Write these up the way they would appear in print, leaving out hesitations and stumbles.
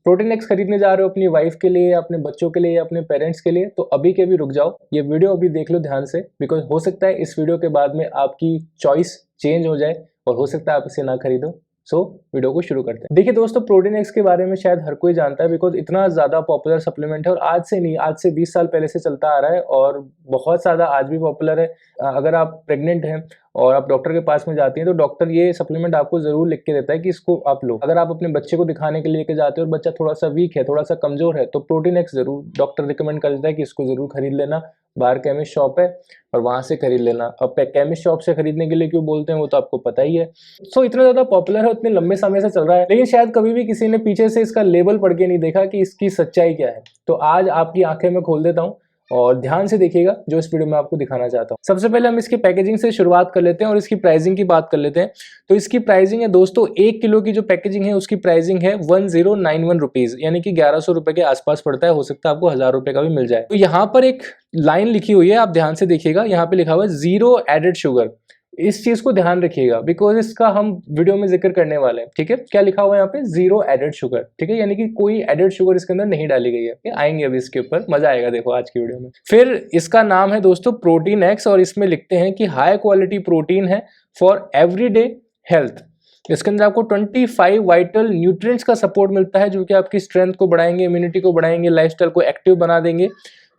Protein x खरीदने जा रहे हो अपनी वाइफ के लिए, अपने बच्चों के लिए या अपने पेरेंट्स के लिए, तो अभी के भी रुक जाओ, ये वीडियो अभी देख लो ध्यान से, बिकॉज हो सकता है इस वीडियो के बाद में आपकी चॉइस चेंज हो जाए और हो सकता है आप इसे ना खरीदो। सो वीडियो को शुरू करते हैं। देखिए दोस्तों, प्रोटीन एक्स के बारे में शायद हर कोई जानता है, बिकॉज इतना ज़्यादा पॉपुलर सप्लीमेंट है और आज से नहीं, आज से 20 साल पहले से चलता आ रहा है और बहुत ज़्यादा आज भी पॉपुलर है। अगर आप प्रेग्नेंट हैं और आप डॉक्टर के पास में जाती हैं तो डॉक्टर ये सप्लीमेंट आपको ज़रूर लिख के देता है कि इसको आप लो। अगर आप अपने बच्चे को दिखाने के लिए लेके जाते हो और बच्चा थोड़ा सा वीक है, थोड़ा सा कमज़ोर है, तो प्रोटीन एक्स ज़रूर डॉक्टर रिकमेंड कर देता है कि इसको ज़रूर खरीद लेना। बाहर केमिस्ट शॉप है और वहाँ से खरीद लेना। अब केमिस्ट शॉप से खरीदने के लिए क्यों बोलते हैं वो तो आपको पता ही है। सो इतना ज़्यादा पॉपुलर है, इतने लंबे समय से चल रहा है, लेकिन शायद कभी भी किसी ने पीछे से इसका लेबल पढ़ के नहीं देखा कि इसकी सच्चाई क्या है। तो आज आपकी आंखें मैं खोल देता हूँ और ध्यान से देखिएगा जो इस वीडियो में आपको दिखाना चाहता हूँ। सबसे पहले हम इसकी पैकेजिंग से शुरुआत कर लेते हैं और इसकी प्राइसिंग की बात कर लेते हैं। तो इसकी प्राइसिंग है दोस्तों, 1 किलो की जो पैकेजिंग है उसकी प्राइसिंग है 1091 रुपीज, यानी कि 1100 रुपए के आसपास पड़ता है। हो सकता है आपको 1000 रुपए का भी मिल जाए। तो यहाँ पर एक लाइन लिखी हुई है, आप ध्यान से देखिएगा, यहाँ पे लिखा हुआ है 0 एडेड शुगर। इस चीज को ध्यान रखिएगा बिकॉज इसका हम वीडियो में जिक्र करने वाले हैं। ठीक है, क्या लिखा हुआ है यहाँ पे? 0 एडेड शुगर। ठीक है, यानी कि कोई एडेड शुगर इसके अंदर नहीं डाली गई है। आएंगे अभी इसके ऊपर, मजा आएगा देखो आज की वीडियो में। फिर इसका नाम है दोस्तों प्रोटीन एक्स और इसमें लिखते हैं कि हाई क्वालिटी प्रोटीन है फॉर एवरीडे हेल्थ। इसके अंदर आपको 25 वाइटल न्यूट्रिएंट्स का सपोर्ट मिलता है जो कि आपकी स्ट्रेंथ को बढ़ाएंगे, इम्यूनिटी को बढ़ाएंगे, लाइफस्टाइल को एक्टिव बना देंगे।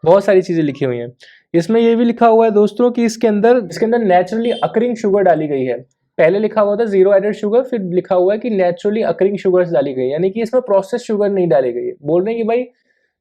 बहुत सारी चीजें लिखी हुई हैं। इसमें यह भी लिखा हुआ है दोस्तों कि इसके अंदर नेचुरली अकरिंग शुगर डाली गई है। पहले लिखा हुआ था 0 एडेड शुगर, फिर लिखा हुआ है कि नेचुरली अकरिंग शुगर्स डाली गई है, यानी कि इसमें प्रोसेस शुगर नहीं डाली गई है। बोल रहे हैं कि भाई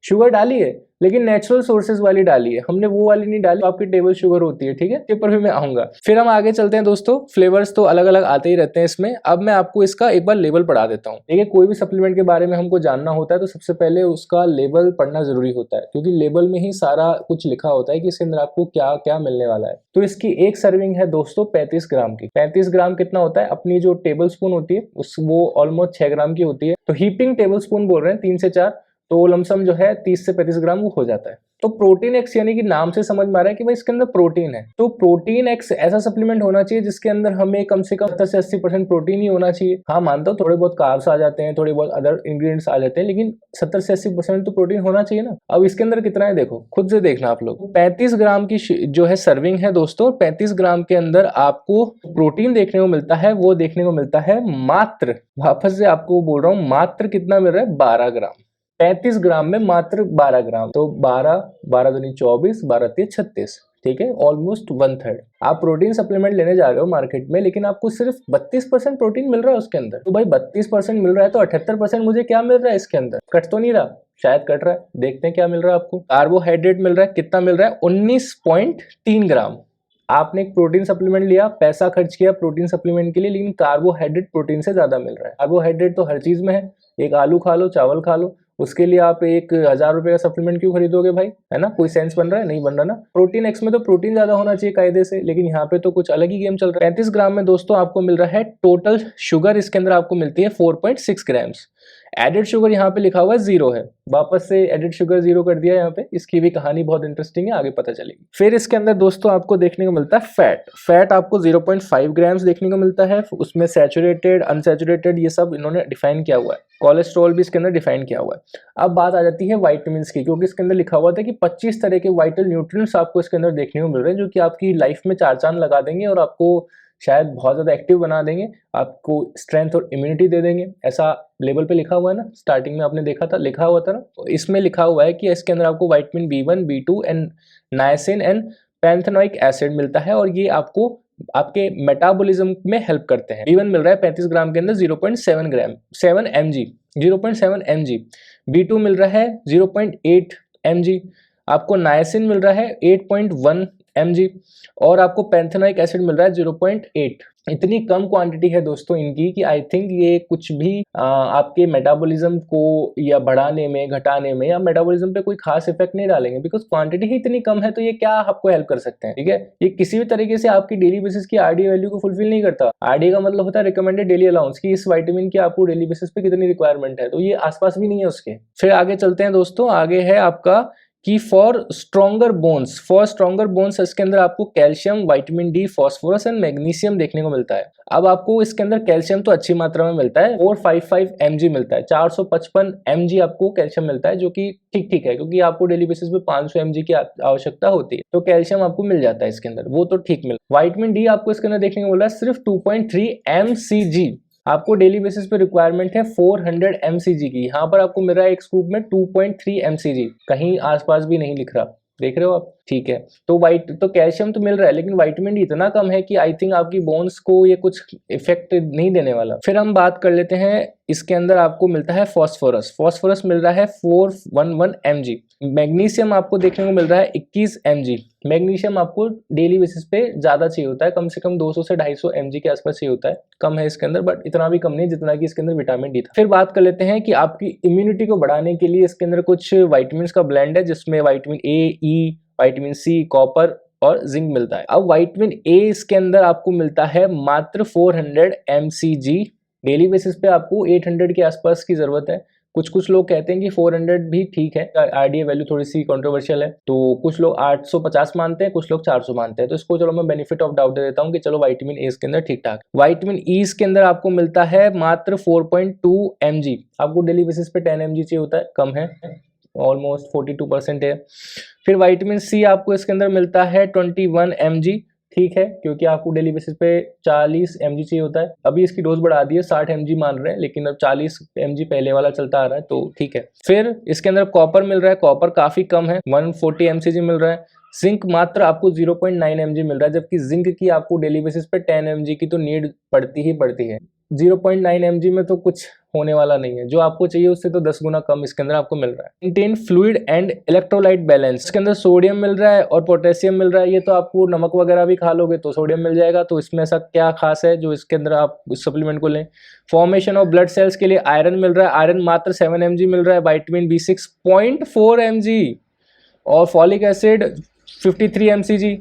शुगर डाली है लेकिन नेचुरल सोर्सेज वाली डाली है, हमने वो वाली नहीं डाली, आपकी टेबल शुगर होती है। ठीक है, के ऊपर भी मैं आऊंगा। फिर हम आगे चलते हैं दोस्तों। फ्लेवर्स तो अलग अलग आते ही रहते हैं इसमें। अब मैं आपको इसका एक बार लेबल पढ़ा देता हूँ। देखिए, कोई भी सप्लीमेंट के बारे में हमको जानना होता है तो सबसे पहले उसका लेबल पढ़ना जरूरी होता है, क्योंकि लेबल में ही सारा कुछ लिखा होता है कि इसके अंदर आपको क्या क्या मिलने वाला है। तो इसकी एक सर्विंग है दोस्तों 35 ग्राम की। 35 ग्राम कितना होता है? अपनी जो टेबल स्पून होती है वो ऑलमोस्ट 6 ग्राम की होती है। तो हीपिंग टेबल स्पून बोल रहे हैं 3 से 4, तो लमसम जो है 30 से 35 ग्राम वो हो जाता है। तो प्रोटीन एक्स यानी कि नाम से समझ में आ रहा है कि भाई इसके अंदर प्रोटीन है। तो प्रोटीन एक्स ऐसा सप्लीमेंट होना चाहिए जिसके अंदर हमें कम से कम 70 से 80% प्रोटीन ही होना चाहिए। हाँ, मानता हूँ थोड़े बहुत कार्ब्स आ जाते हैं, थोड़े बहुत अदर इंग्रेडिएंट्स आ जाते हैं, लेकिन 70 से 80% तो प्रोटीन होना चाहिए ना। अब इसके अंदर कितना है देखो, खुद से देखना आप लोग। 35 ग्राम की जो है सर्विंग है दोस्तों। 35 ग्राम के अंदर आपको प्रोटीन देखने को मिलता है, वो देखने को मिलता है मात्र, वापस से आपको बोल रहा हूँ, मात्र कितना मिल रहा है? 12 ग्राम। 35 ग्राम में मात्र 12 ग्राम, तो 12 दूनी 24, 12 तीन 36। ठीक है, ऑलमोस्ट 1/3। आप प्रोटीन सप्लीमेंट लेने जा रहे हो मार्केट में, लेकिन आपको सिर्फ 32% प्रोटीन मिल रहा है उसके अंदर। तो भाई 32% मिल रहा है तो 78% मुझे क्या मिल रहा है इसके अंदर? कट तो नहीं रहा? शायद कट रहा है, देखते हैं क्या मिल रहा है आपको। कार्बोहाइड्रेट मिल रहा है, कितना मिल रहा है? 19.3 ग्राम। आपने एक प्रोटीन सप्लीमेंट लिया, पैसा खर्च किया प्रोटीन सप्लीमेंट के लिए, लेकिन कार्बोहाइड्रेट प्रोटीन से ज्यादा मिल रहा है। कार्बोहाइड्रेट तो हर चीज में है, एक आलू खा लो, चावल खा लो, उसके लिए आप 1000 रुपए का सप्लीमेंट क्यों खरीदोगे भाई? है ना, कोई सेंस बन रहा है? नहीं बन रहा ना। प्रोटीन एक्स में तो प्रोटीन ज्यादा होना चाहिए कायदे से, लेकिन यहाँ पे तो कुछ अलग ही गेम चल रहा है। 35 ग्राम में दोस्तों आपको मिल रहा है टोटल शुगर, इसके अंदर आपको मिलती है 4.6 ग्राम्स। एडेड शुगर यहाँ पे लिखा हुआ है 0 है, वापस से एडेड शुगर 0 कर दिया यहाँ पे। इसकी भी कहानी बहुत इंटरेस्टिंग है, आगे पता चलेगी। फिर इसके अंदर दोस्तों आपको देखने को मिलता है फैट। फैट आपको 0.5 ग्राम्स देखने को मिलता है। उसमें सैचुरेटेड, अनसैचुरेटेड ये सब इन्होंने डिफाइन किया हुआ है। कोलेस्ट्रॉल भी इसके अंदर डिफाइन किया हुआ है। अब बात आ जाती है वाइटामिन की, क्योंकि इसके अंदर लिखा हुआ था कि 25 तरह के वाइटल न्यूट्रिएंट्स आपको इसके अंदर देखने को मिल रहे हैं, जो कि आपकी लाइफ में 4 चांद लगा देंगे और आपको शायद बहुत ज़्यादा एक्टिव बना देंगे, आपको स्ट्रेंथ और इम्यूनिटी दे देंगे। ऐसा लेबल पे लिखा हुआ है ना, स्टार्टिंग में आपने देखा था, लिखा हुआ था ना। तो इसमें लिखा हुआ है कि इसके अंदर आपको vitamin B1, B2 and niacin and pantothenic acid मिलता है और ये आपको आपके मेटाबॉलिज्म में हेल्प करते हैं। B1 मिल रहा है 35 ग्राम के अंदर 0.7 ग्राम, 7 mg, 0.7 mg। B2 मिल रहा है 0.8 mg। आपको नायसिन मिल रहा है 8.1 mg और आपको पैंथेनोइक एसिड मिल रहा है 0.8। इतनी कम क्वांटिटी है दोस्तों इनकी कि आई थिंक ये कुछ भी आपके मेटाबॉलिज्म को या बढ़ाने में, घटाने में या मेटाबॉलिज्म पे कोई खास इफेक्ट नहीं डालेंगे, बिकॉज क्वांटिटी ही इतनी कम है। तो ये क्या आपको हेल्प कर सकते हैं? ठीक है, ये किसी भी तरीके से आपकी डेली बेसिस की आरडी वैल्यू को फुलफिल नहीं करता। आरडी का मतलब होता है रिकमेंडेड डेली अलाउंस, की इस विटामिन की आपको डेली बेसिस पे कितनी रिक्वायरमेंट है, तो ये आसपास भी नहीं है उसके। फिर आगे चलते हैं दोस्तों। आगे है आपका कि फॉर स्ट्रॉन्गर बोन्स इसके अंदर आपको calcium, vitamin D, phosphorus and magnesium देखने को मिलता है। अब आपको इसके अंदर कैल्शियम तो अच्छी मात्रा में मिलता है, 455 mg मिलता है, 455 mg आपको कैल्शियम मिलता है, जो कि ठीक ठीक है, क्योंकि आपको डेली बेसिस पे 500 mg की आवश्यकता होती है, तो कैल्शियम आपको मिल जाता है इसके अंदर, वो तो ठीक मिल। विटामिन डी आपको इसके अंदर देखने को मिल रहा है सिर्फ 2.3 mcg, आपको डेली बेसिस पे रिक्वायरमेंट है 400 mcg की, यहाँ पर आपको मिल रहा है एक स्कूप में 2.3 mcg, कहीं आसपास भी नहीं लिख रहा, देख रहे हो आप, ठीक है। तो कैल्शियम तो मिल रहा है, लेकिन विटामिन डी इतना कम है कि आई थिंक आपकी बोन्स को ये कुछ इफेक्ट नहीं देने वाला। फिर हम बात कर लेते हैं, इसके अंदर आपको मिलता है फास्फोरस मिल रहा है 411 mg। मैग्नीशियम आपको देखने को मिल रहा है 21 mg। मैग्नीशियम आपको डेली बेसिस पे ज्यादा चाहिए होता है, कम से कम 200 से 250 mg के आसपास चाहिए होता है, कम है इसके अंदर, बट इतना भी कम नहीं जितना कि इसके अंदर विटामिन डी था। फिर बात कर लेते हैं कि आपकी इम्यूनिटी को बढ़ाने के लिए इसके अंदर कुछ विटामिन का ब्लेंड है, जिसमें vitamin A, E, vitamin C, copper और जिंक मिलता है। अब विटामिन ए इसके अंदर आपको मिलता है मात्र 400 mcg, डेली बेसिस पे आपको 800 के आसपास की जरूरत है। कुछ लोग कहते हैं कि 400 भी ठीक है, आरडीए वैल्यू थोड़ी सी कंट्रोवर्शियल है, तो कुछ लोग 850 मानते हैं, कुछ लोग 400 मानते हैं, तो इसको चलो मैं बेनिफिट ऑफ डाउट दे देता हूँ कि चलो विटामिन ए इसके अंदर ठीक ठाक। विटामिन ई इसके अंदर आपको मिलता है मात्र 4.2 mg, आपको डेली बेसिस पे 10 mg चाहिए होता है, कम है, ऑलमोस्ट 42% है। फिर विटामिन सी आपको इसके अंदर मिलता है 21 mg, ठीक है, क्योंकि आपको डेली बेसिस पे 40 mg चाहिए होता है, अभी इसकी डोज बढ़ा दी है, 60 mg मान रहे हैं, लेकिन अब 40 mg पहले वाला चलता आ रहा है, तो ठीक है। फिर इसके अंदर कॉपर मिल रहा है, कॉपर काफी कम है, 140 mcg मिल रहा है। जिंक मात्र आपको 0.9 mg मिल रहा है, जबकि जिंक की आपको डेली बेसिस पे 10 mg की तो नीड पड़ती ही पड़ती है। 0.9 mg में तो कुछ होने वाला नहीं है, जो आपको चाहिए उससे तो 10 गुना कम इसके अंदर आपको मिल रहा है। Maintain fluid and electrolyte balance, इसके अंदर सोडियम मिल रहा है और पोटेशियम मिल रहा है, ये तो आपको नमक वगैरह भी खा लोगे तो सोडियम मिल जाएगा, तो इसमें ऐसा क्या खास है जो इसके अंदर आप इस सप्लीमेंट को लें। फॉर्मेशन ऑफ ब्लड सेल्स के लिए आयरन मिल रहा है, आयरन मात्र 7 mg मिल रहा है। विटामिन B6 0.4 mg और folic acid 53 mcg,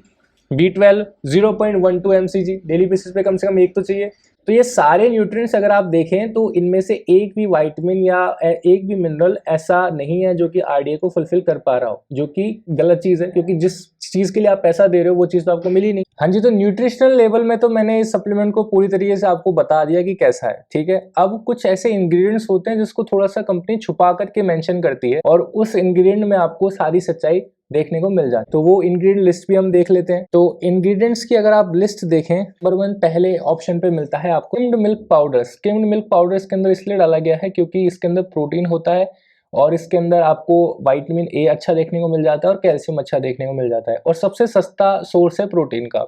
B12 0.12 mcg, daily basis पे कम से कम एक तो चाहिए। तो ये सारे न्यूट्रिएंट्स अगर आप देखें तो इनमें से एक भी विटामिन या एक भी मिनरल ऐसा नहीं है जो कि आरडीए को फुलफिल कर पा रहा हो, जो कि गलत चीज है, क्योंकि जिस चीज के लिए आप पैसा दे रहे हो वो चीज तो आपको मिली नहीं। हाँ जी, तो न्यूट्रिशनल लेवल में तो मैंने इस सप्लीमेंट को पूरी तरीके से आपको बता दिया कि कैसा है, ठीक है। अब कुछ ऐसे इंग्रेडिएंट्स होते हैं जिसको थोड़ा सा कंपनी छुपा करके मेंशन करती है, और उस इंग्रेडिएंट में आपको सारी सच्चाई देखने को मिल जाए, तो वो इंग्रेडिएंट लिस्ट भी हम देख लेते हैं। तो इंग्रेडिएंट्स की अगर आप लिस्ट देखें, नंबर 1 पहले ऑप्शन पे मिलता है आपको skimmed milk powder. Skimmed milk powder इसके अंदर इसलिए डाला गया है क्योंकि इसके अंदर प्रोटीन होता है, और इसके अंदर आपको विटामिन ए अच्छा देखने को मिल जाता है और कैल्शियम अच्छा देखने को मिल जाता है, और सबसे सस्ता सोर्स है प्रोटीन का।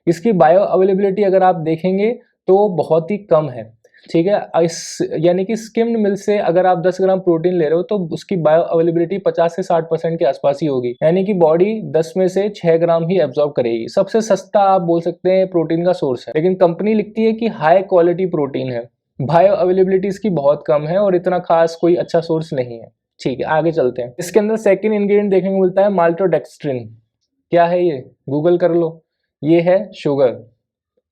इसकी बायो अवेलेबिलिटी अगर आप देखेंगे तो बहुत ही कम है, ठीक है। यानी कि स्किम्ड मिल्क से अगर आप 10 ग्राम प्रोटीन ले रहे हो तो उसकी बायो अवेलेबिलिटी 50 से 60% के आसपास ही होगी, यानी कि बॉडी 10 में से 6 ग्राम ही एब्जॉर्ब करेगी। सबसे सस्ता आप बोल सकते हैं प्रोटीन का सोर्स है, लेकिन कंपनी लिखती है कि हाई क्वालिटी प्रोटीन है, बायो अवेलेबिलिटी इसकी बहुत कम है और इतना खास कोई अच्छा सोर्स नहीं है, ठीक है। आगे चलते हैं। इसके अंदर सेकेंड इंग्रेडिएंट देखने को मिलता है माल्टोडेक्स्ट्रिन। क्या है ये, गूगल कर लो, ये है शुगर।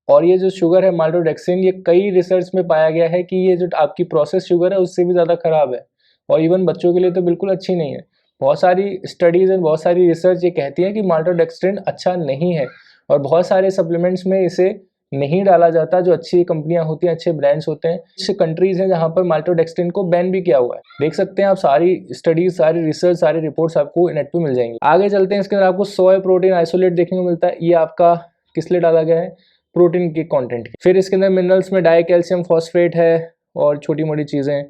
और ये जो शुगर है माल्टोडेक्सिन, ये कई रिसर्च में पाया गया है कि ये जो आपकी प्रोसेस शुगर है उससे भी ज़्यादा खराब है, और इवन बच्चों के लिए तो बिल्कुल अच्छी नहीं है। बहुत सारी स्टडीज़ एंड बहुत सारी रिसर्च ये कहती है कि माल्टोडेक्स्ट्रिन अच्छा नहीं है, और बहुत सारे सप्लीमेंट्स में इसे नहीं डाला जाता। जो अच्छी कंपनियां होती हैं, अच्छे ब्रांड्स होते हैं, कुछ कंट्रीज हैं जहाँ पर माल्टोडेक्स्ट्रिन को बैन भी किया हुआ है। देख सकते हैं आप, सारी स्टडीज, सारी रिसर्च, सारी रिपोर्ट्स आपको नेट पे मिल जाएंगी। आगे चलते हैं। इसके अंदर आपको सोया प्रोटीन आइसोलेट देखने को मिलता है, ये आपका किस लिए डाला गया है, प्रोटीन के कंटेंट की। फिर इसके अंदर मिनरल्स में डाई कैल्शियम फॉस्फेट है और छोटी मोटी चीजें।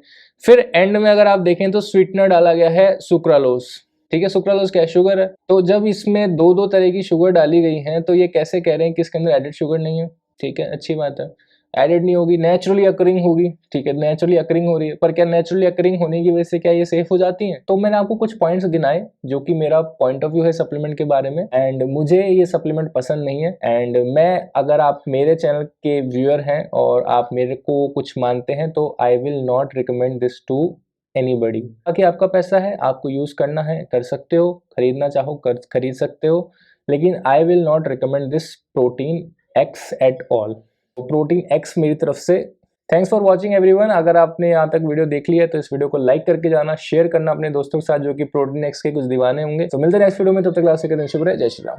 फिर एंड में अगर आप देखें तो स्वीटनर डाला गया है सुक्रालोस, ठीक है। सुक्रालोस क्या है, शुगर है। तो जब इसमें दो तरह की शुगर डाली गई है तो ये कैसे कह रहे हैं कि इसके अंदर एडेड शुगर नहीं है, ठीक है, अच्छी बात है। एडेड नहीं होगी, नेचुरली अकरिंग होगी, ठीक है, नेचुरली अकरिंग हो रही है। पर क्या नेचुरली अकरिंग होने की वजह से क्या ये सेफ हो जाती हैं? तो मैंने आपको कुछ पॉइंट्स गिनाए जो कि मेरा पॉइंट ऑफ व्यू है सप्लीमेंट के बारे में, एंड मुझे ये सप्लीमेंट पसंद नहीं है। एंड मैं, अगर आप मेरे चैनल के व्यूअर हैं और आप मेरे को कुछ मानते हैं, तो I will not recommend this to anybody. बाकी आपका पैसा है, आपको यूज करना है, कर सकते हो, खरीदना चाहो खरीद सकते हो, लेकिन आई will not recommend this protein x at all. Protein x मेरी तरफ से थैंक्स फॉर वॉचिंग एवरीवन। अगर आपने यहाँ तक वीडियो देख लिया है तो इस वीडियो को लाइक करके जाना, शेयर करना अपने दोस्तों के साथ जो कि प्रोटीन एक्स के कुछ दीवाने होंगे। तो मिलते हैं नेक्स्ट वीडियो में, तब तक के लिए शुभ रहे। जय श्री राम।